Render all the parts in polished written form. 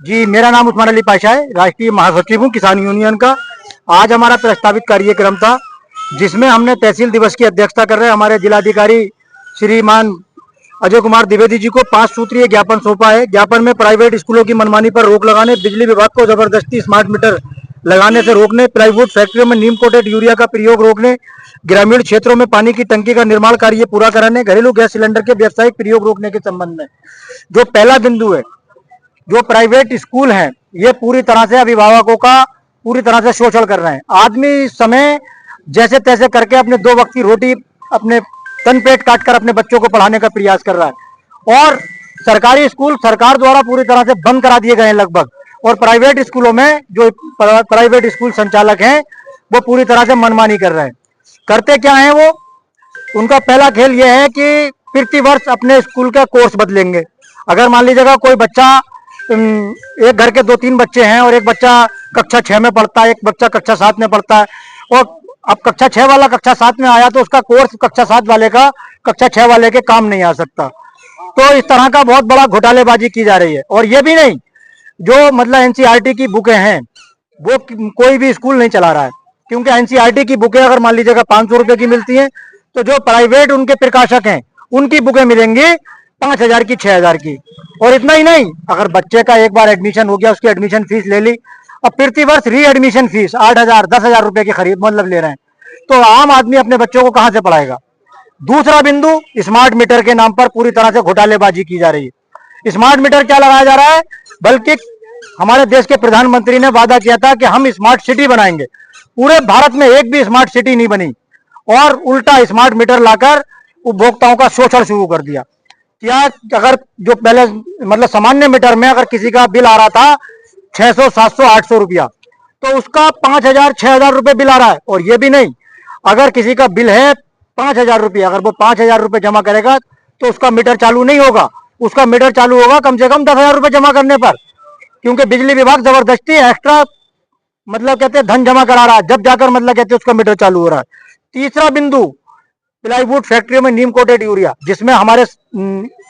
जी, मेरा नाम उस्मान अली पाशा है, राष्ट्रीय महासचिव हूँ किसान यूनियन का। आज हमारा प्रस्तावित कार्यक्रम था जिसमें हमने तहसील दिवस की अध्यक्षता कर रहे हमारे जिलाधिकारी श्रीमान अजय कुमार द्विवेदी जी को 5 सूत्रीय ज्ञापन सौंपा है। ज्ञापन में प्राइवेट स्कूलों की मनमानी पर रोक लगाने, बिजली विभाग को जबरदस्ती स्मार्ट मीटर लगाने से रोकने, प्लाईवुड फैक्ट्रियों में नीम कोटेड यूरिया का प्रयोग रोकने, ग्रामीण क्षेत्रों में पानी की टंकी का निर्माण कार्य पूरा कराने, घरेलू गैस सिलेंडर के व्यावसायिक प्रयोग रोकने के संबंध में जो पहला बिंदु है, जो प्राइवेट स्कूल हैं ये पूरी तरह से अभिभावकों का पूरी तरह से शोषण कर रहे हैं। आदमी इस समय जैसे तैसे करके अपने 2 वक्त की रोटी अपने तन पेट काट कर अपने बच्चों को पढ़ाने का प्रयास कर रहा है और सरकारी स्कूल सरकार द्वारा पूरी तरह से बंद करा दिए गए हैं लगभग। और प्राइवेट स्कूलों में जो प्राइवेट स्कूल संचालक हैं वो पूरी तरह से मनमानी कर रहे हैं। करते क्या है वो, उनका पहला खेल ये है कि प्रति वर्ष अपने स्कूल का कोर्स बदलेंगे। अगर मान लीजिएगा कोई बच्चा, एक घर के 2-3 बच्चे हैं और एक बच्चा कक्षा 6 में पढ़ता है, एक बच्चा कक्षा 7 में पढ़ता है, और अब कक्षा 6 वाला कक्षा 7 में आया तो उसका कोर्स कक्षा 7 वाले का कक्षा 6 वाले के काम नहीं आ सकता। तो इस तरह का बहुत बड़ा घोटालेबाजी की जा रही है। और ये भी नहीं, जो मतलब एनसीईआरटी की बुकें हैं वो कोई भी स्कूल नहीं चला रहा है, क्योंकि एनसीईआरटी की बुकें अगर मान लीजिएगा 500 रुपए की मिलती हैं तो जो प्राइवेट उनके प्रकाशक हैं उनकी बुकें मिलेंगी 5,000 की, 6,000 की। और इतना ही नहीं, अगर बच्चे का एक बार एडमिशन हो गया, उसकी एडमिशन फीस ले ली, अब प्रति वर्ष री एडमिशन फीस 8,000 10,000 रुपए की खरीद मतलब ले रहे हैं, तो आम आदमी अपने बच्चों को कहां से पढ़ाएगा। दूसरा बिंदु, स्मार्ट मीटर के नाम पर पूरी तरह से घोटालेबाजी की जा रही है। स्मार्ट मीटर क्या लगाया जा रहा है, बल्कि हमारे देश के प्रधानमंत्री ने वादा किया था कि हम स्मार्ट सिटी बनाएंगे। पूरे भारत में एक भी स्मार्ट सिटी नहीं बनी और उल्टा स्मार्ट मीटर लाकर उपभोक्ताओं का शोषण शुरू कर दिया। क्या, अगर जो पहले मतलब सामान्य मीटर में अगर किसी का बिल आ रहा था 600, 700, 800 रुपया, तो उसका 5,000, 6,000 रुपए बिल आ रहा है। और ये भी नहीं, अगर किसी का बिल है 5,000 रुपया, अगर वो 5,000 रुपए जमा करेगा तो उसका मीटर चालू नहीं होगा, उसका मीटर चालू होगा कम से कम 10,000 रुपए जमा करने पर, क्योंकि बिजली विभाग जबरदस्ती एक्स्ट्रा मतलब कहते हैं धन जमा करा रहा है, जब जाकर मतलब कहते हैं उसका मीटर चालू हो रहा है। तीसरा बिंदु, प्लाईवुड फैक्ट्रियों में नीम कोटेड यूरिया, जिसमें हमारे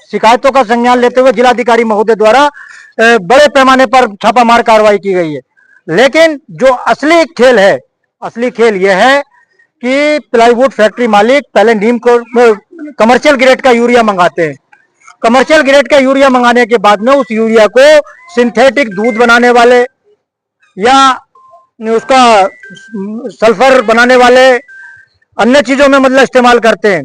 शिकायतों का संज्ञान लेते हुए जिलाधिकारी महोदय द्वारा बड़े पैमाने पर छापामार कार्रवाई की गई है। लेकिन जो असली खेल है, असली खेल यह है कि प्लाईवुड फैक्ट्री मालिक पहले नीम को कमर्शियल ग्रेड का यूरिया मंगाते हैं। कमर्शियल ग्रेड का यूरिया मंगाने के बाद में उस यूरिया को सिंथेटिक दूध बनाने वाले या उसका सल्फर बनाने वाले अन्य चीजों में मतलब इस्तेमाल करते हैं,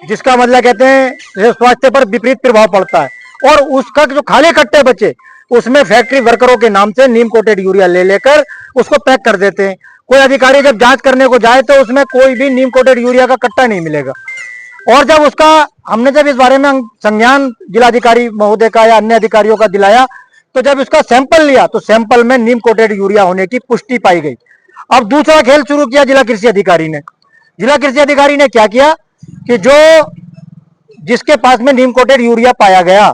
जिसका मतलब कहते हैं स्वास्थ्य पर विपरीत प्रभाव पड़ता है। और उसका जो खाली कट्टे बचे उसमें फैक्ट्री वर्करों के नाम से नीम कोटेड यूरिया ले लेकर उसको पैक कर देते हैं। कोई अधिकारी जब जांच करने को जाए तो उसमें कोई भी नीम कोटेड यूरिया का कट्टा नहीं मिलेगा। और जब उसका हमने जब इस बारे में संज्ञान जिलाधिकारी महोदय का या अन्य अधिकारियों का दिलाया, तो जब उसका सैंपल लिया तो सैंपल में नीम कोटेड यूरिया होने की पुष्टि पाई गई। अब दूसरा खेल शुरू किया जिला कृषि अधिकारी ने। जिला कृषि अधिकारी ने क्या किया कि जो जिसके पास में नीम कोटेड यूरिया पाया गया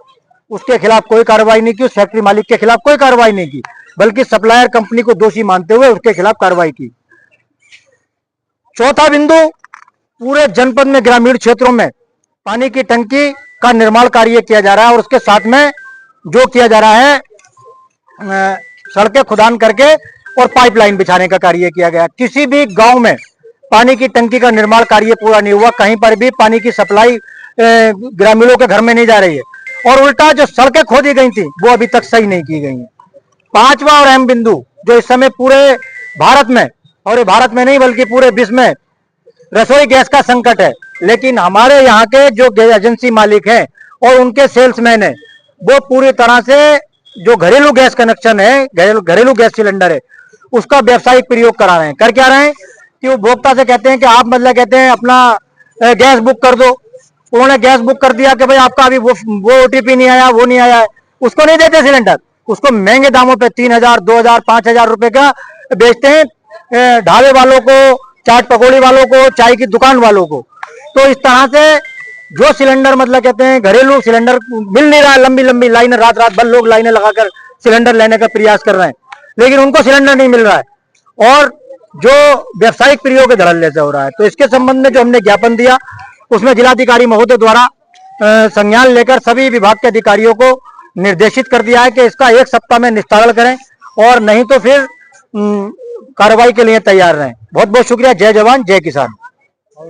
उसके खिलाफ कोई कार्रवाई नहीं की, उस फैक्ट्री मालिक के खिलाफ कोई कार्रवाई नहीं की, बल्कि सप्लायर कंपनी को दोषी मानते हुए उसके खिलाफ कार्रवाई की। चौथा बिंदु, पूरे जनपद में ग्रामीण क्षेत्रों में पानी की टंकी का निर्माण कार्य किया जा रहा है और उसके साथ में जो किया जा रहा है सड़कें खुदान करके और पाइपलाइन बिछाने का कार्य किया गया। किसी भी गांव में पानी की टंकी का निर्माण कार्य पूरा नहीं हुआ, कहीं पर भी पानी की सप्लाई ग्रामीणों के घर में नहीं जा रही है। और उल्टा जो सड़कें खोदी गई थी वो अभी तक सही नहीं की गई हैं। पांचवा और अहम बिंदु, जो इस समय पूरे भारत में, और भारत में नहीं बल्कि पूरे विश्व में रसोई गैस का संकट है, लेकिन हमारे यहाँ के जो एजेंसी मालिक हैं और उनके सेल्समैन हैं वो पूरी तरह से जो घरेलू गैस कनेक्शन है, घरेलू गैस सिलेंडर है, उसका व्यावसायिक प्रयोग करा रहे हैं। कर क्या रहे हैं कि उपभोक्ता से कहते हैं कि आप मतलब कहते हैं अपना गैस बुक कर दो। उन्होंने गैस बुक कर दिया कि भाई आपका अभी वो ओटीपी नहीं आया, वो नहीं आया है, उसको नहीं देते सिलेंडर, उसको महंगे दामों पे 3,000, 2,000, 5,000 रुपए का बेचते हैं ढाबे वालों को, चाट पकौड़ी वालों को, चाय की दुकान वालों को। तो इस तरह से जो सिलेंडर मतलब कहते हैं घरेलू सिलेंडर मिल नहीं रहा है, लंबी लंबी लाइन, रात रात भर लोग लाइनें लगाकर सिलेंडर लेने का प्रयास कर रहे हैं, लेकिन उनको सिलेंडर नहीं मिल रहा है और जो व्यावसायिक प्रयोग के धड़ल्ले से हो रहा है। तो इसके संबंध में जो हमने ज्ञापन दिया उसमें जिलाधिकारी महोदय द्वारा संज्ञान लेकर सभी विभाग के अधिकारियों को निर्देशित कर दिया है कि इसका 1 सप्ताह में निस्तारण करें और नहीं तो फिर कार्रवाई के लिए तैयार रहें। बहुत बहुत शुक्रिया। जय जवान जय किसान।